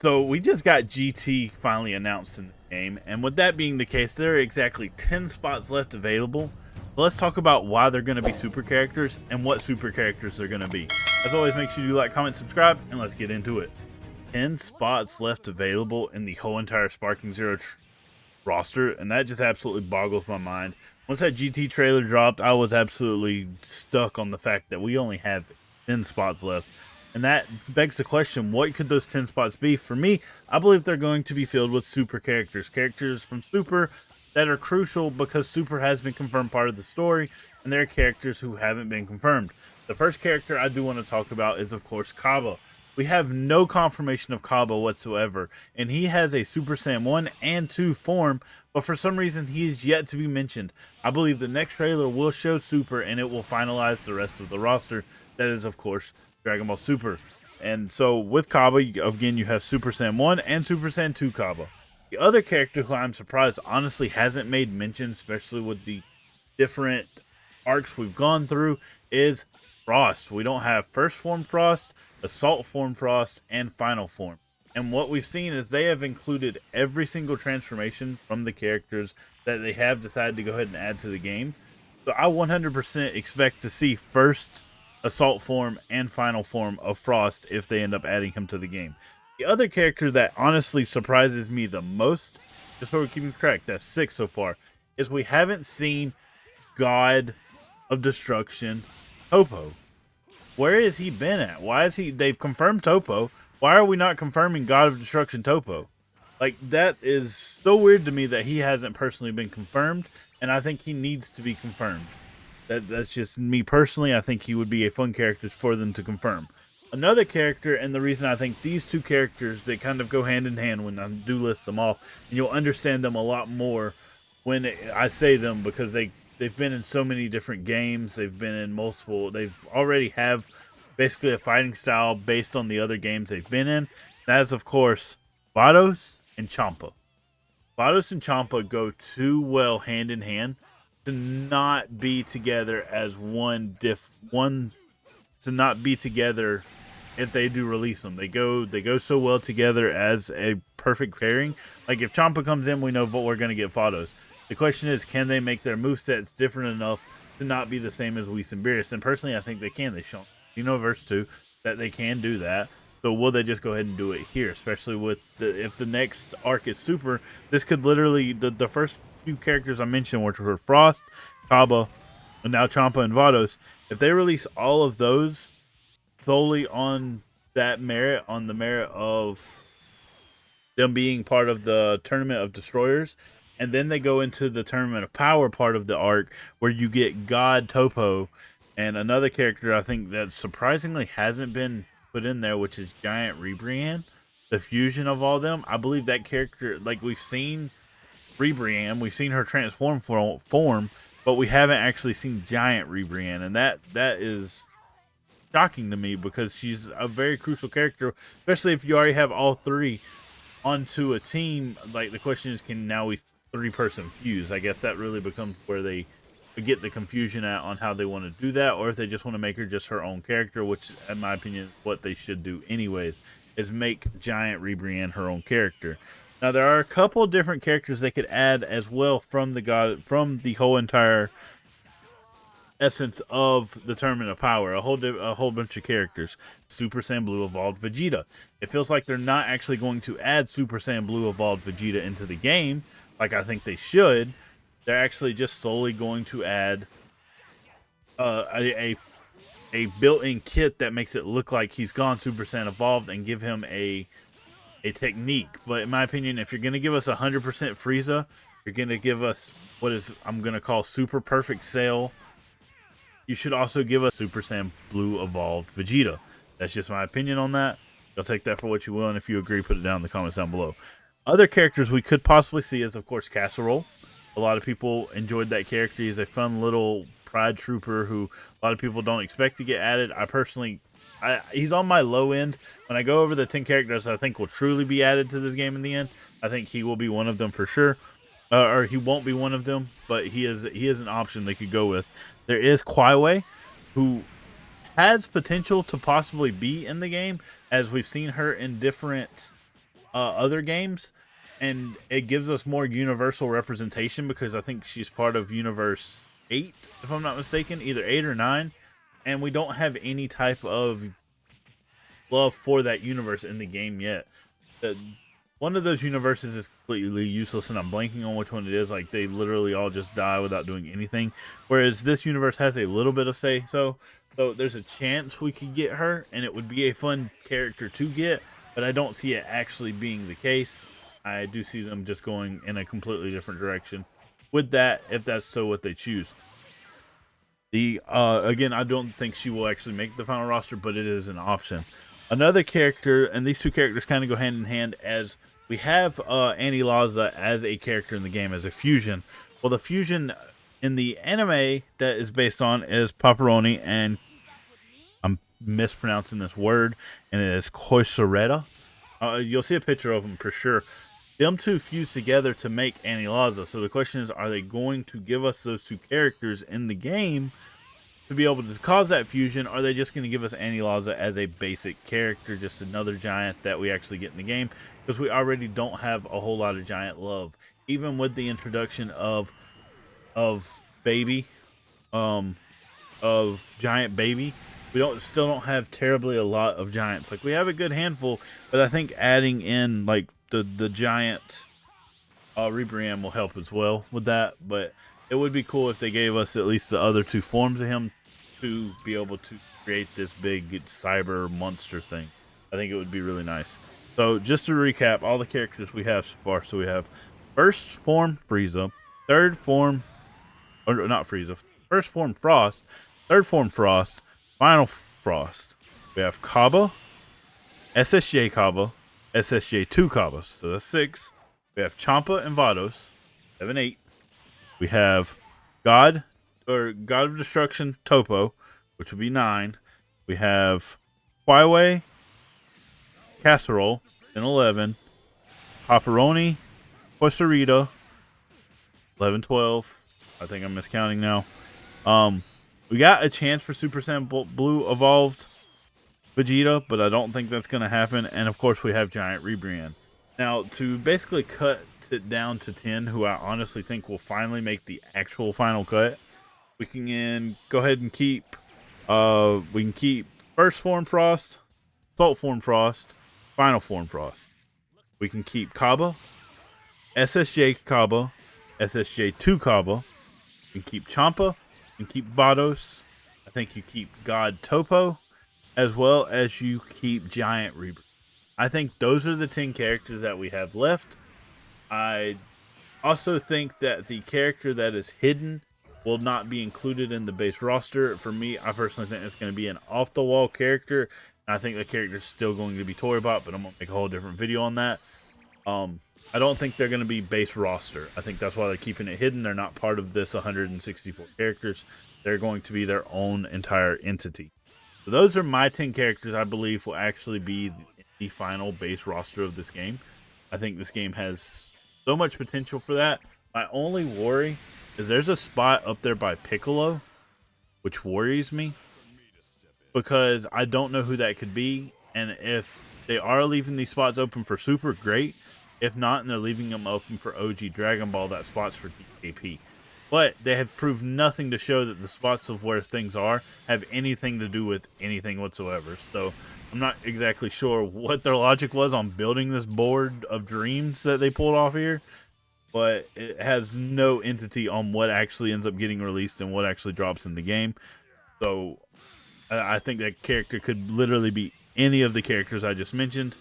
So we just got GT finally announced in the game, and with that being the case, there are exactly 10 spots left available. So let's talk about why they're going to be super characters and what super characters they're going to be. As always, make sure you like, comment, subscribe, and let's get into it. 10 spots left available in the whole entire Sparking Zero roster, and that just absolutely boggles my mind. Once that GT trailer dropped, I was absolutely stuck on the fact that we only have 10 spots left. And that begs the question, what could those 10 spots be? For me, I believe they're going to be filled with super characters. Characters from Super that are crucial because Super has been confirmed part of the story, and there are characters who haven't been confirmed. The first character I do want to talk about is, of course, Kaba. We have no confirmation of Kaba whatsoever, and he has a Super Saiyan 1 and 2 form, but for some reason he is yet to be mentioned. I believe the next trailer will show Super, and it will finalize the rest of the roster. That is, of course, Dragon Ball Super. And so with Kaba, again, you have Super Saiyan 1 and Super Saiyan 2 Kaba. The other character who I'm surprised honestly hasn't made mention, especially with the different arcs we've gone through, is Frost. We don't have First Form Frost, Assault Form Frost, and Final Form. And what we've seen is they have included every single transformation from the characters that they have decided to go ahead and add to the game. So I 100% expect to see First, Assault Form, and Final Form of Frost if they end up adding him to the game. The other character that honestly surprises me the most, just so we're keeping track, that's 6 so far, is we haven't seen God of Destruction Topo. Where has he been at? Why is he? They've confirmed Topo. Why are we not confirming God of Destruction Topo? Like, that is so weird to me that he hasn't personally been confirmed, and I think he needs to be confirmed. That's just me personally. I think he would be a fun character for them to confirm. Another character, and the reason I think these two characters, they kind of go hand in hand when I do list them off, and you'll understand them a lot more when I say them, because they've been in so many different games. They've been in multiple. They've already have basically a fighting style based on the other games they've been in. That is, of course, Vados and Champa. Vados and Champa go too well hand in hand to not be together as one to not be together if they do release them. They go so well together as a perfect pairing. Like, if Champa comes in, we know what we're going to get Vados. The question is, can they make their movesets different enough to not be the same as Whis and Beerus? And personally, I think they can. They show Verse 2 that they can do that. So will they just go ahead and do it here? Especially with if the next arc is Super, this could literally, the first few characters I mentioned, which were Frost, Kaba, and now Champa and Vados, if they release all of those solely on that merit, on the merit of them being part of the Tournament of Destroyers, and then they go into the Tournament of Power part of the arc where you get God Topo and another character I think that surprisingly hasn't been put in there, which is Giant Rebrian, the fusion of all them. I believe that character, like, we've seen Rebrian, we've seen her transform form, but we haven't actually seen Giant Rebrian, and that is shocking to me because she's a very crucial character, especially if you already have all three onto a team. Like, the question is, can now we 3-person fuse? I guess that really becomes where they get the confusion at on how they want to do that, or if they just want to make her just her own character, which in my opinion is what they should do anyways, is make Giant Rebrian her own character. Now, there are a couple different characters they could add as well from the whole entire essence of the Tournament of Power. A whole bunch of characters. Super Saiyan Blue Evolved Vegeta. It feels like they're not actually going to add Super Saiyan Blue Evolved Vegeta into the game, like I think they should. They're actually just solely going to add a built-in kit that makes it look like he's gone Super Saiyan Evolved and give him a technique. But in my opinion, if you're going to give us 100% Frieza, you're going to give us what is I'm going to call Super Perfect Cell. You should also give us Super Saiyan Blue Evolved Vegeta. That's just my opinion on that. You'll take that for what you will, and if you agree, put it down in the comments down below. Other characters we could possibly see is, of course, Casserole. A lot of people enjoyed that character. He's a fun little pride trooper who a lot of people don't expect to get added. He's on my low end. When I go over the 10 characters I think will truly be added to this game in the end, I think he will be one of them for sure. Or he won't be one of them, but he is an option they could go with. There is Kwaiwei, who has potential to possibly be in the game, as we've seen her in different other games, and it gives us more universal representation because I think she's part of Universe 8, if I'm not mistaken, either 8 or 9, and we don't have any type of love for that universe in the game yet. Uh, One of those universes is completely useless, and I'm blanking on which one it is. Like, they literally all just die without doing anything, whereas this universe has a little bit of say. So there's a chance we could get her, and it would be a fun character to get, but I don't see it actually being the case. I do see them just going in a completely different direction with that, if that's so what they choose. The again, I don't think she will actually make the final roster, but it is an option. Another character, and these two characters kind of go hand in hand, as we have Annie Laza as a character in the game, as a fusion. Well, the fusion in the anime that is based on is Paparoni, and I'm mispronouncing this word, and it is Koisereta. You'll see a picture of them for sure. Them two fuse together to make Annie Laza. So the question is, are they going to give us those two characters in the game to be able to cause that fusion? Or are they just going to give us Annie Laza as a basic character, just another giant that we actually get in the game? Because we already don't have a whole lot of giant love, even with the introduction of baby, of giant baby. We still don't have terribly a lot of giants. Like, we have a good handful, but I think adding in like the giant Rebriam will help as well with that. But it would be cool if they gave us at least the other two forms of him to be able to create this big cyber monster thing. I think it would be really nice. So just to recap all the characters we have so far. So we have first form Frieza, third form, or not Frieza, first form Frost, third form Frost, final Frost. We have Kaba, SSJ Kaba, SSJ2 Kaba. So that's 6. We have Champa and Vados, 7, 8. We have God of Destruction Topo, which would be 9. We have Huawei Casserole, in 11. Paparoni, Costa 11, 12. I think I'm miscounting now. We got a chance for Super Saiyan Blue Evolved Vegeta, but I don't think that's going to happen. And of course, we have Giant Rebrian. Now, to basically cut it down to 10, who I honestly think will finally make the actual final cut, we can go ahead and keep. We can keep first form Frost, Salt form Frost, final form Frost. We can keep Kaba, SSJ Kaba, SSJ2 Kaba. You can keep Champa. You can keep Vados. I think you keep God Topo, as well as you keep Giant Reaper. I think those are the 10 characters that we have left. I also think that the character that is hidden will not be included in the base roster. For me, I personally think it's going to be an off-the-wall character. And I think the character is still going to be Toybot, but I'm going to make a whole different video on that. I don't think they're going to be base roster. I think that's why they're keeping it hidden. They're not part of this 164 characters. They're going to be their own entire entity. So those are my 10 characters I believe will actually be the final base roster of this game. I think this game has so much potential for that. My only worry is there's a spot up there by Piccolo, which worries me, because I don't know who that could be. And if they are leaving these spots open for Super, great. If not, and they're leaving them open for OG Dragon Ball, that spot's for DKP. But they have proved nothing to show that the spots of where things are have anything to do with anything whatsoever. So I'm not exactly sure what their logic was on building this board of dreams that they pulled off here. But it has no entity on what actually ends up getting released and what actually drops in the game. So I think that character could literally be any of the characters I just mentioned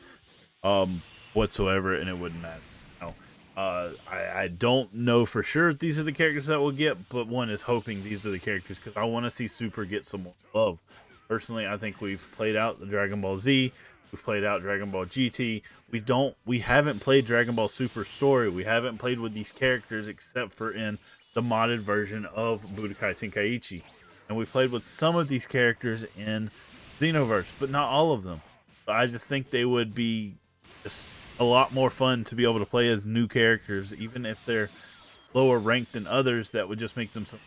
whatsoever, and it wouldn't matter. No. I don't know for sure if these are the characters that we'll get, but one is hoping these are the characters because I want to see Super get some more love. Personally, I think we've played out the Dragon Ball Z. We've played out Dragon Ball GT. We haven't played Dragon Ball Super Story. We haven't played with these characters except for in the modded version of Budokai Tenkaichi. And we played with some of these characters in Xenoverse, but not all of them. So I just think they would be just a lot more fun to be able to play as new characters, even if they're lower ranked than others. That would just make them so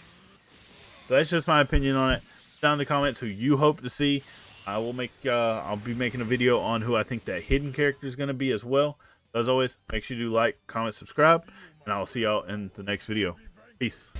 that's just my opinion on it. Down in the comments who you hope to see. I'll be making a video on who I think that hidden character is going to be as well. As always, make sure you do like, comment, subscribe, and I'll see y'all in the next video. Peace.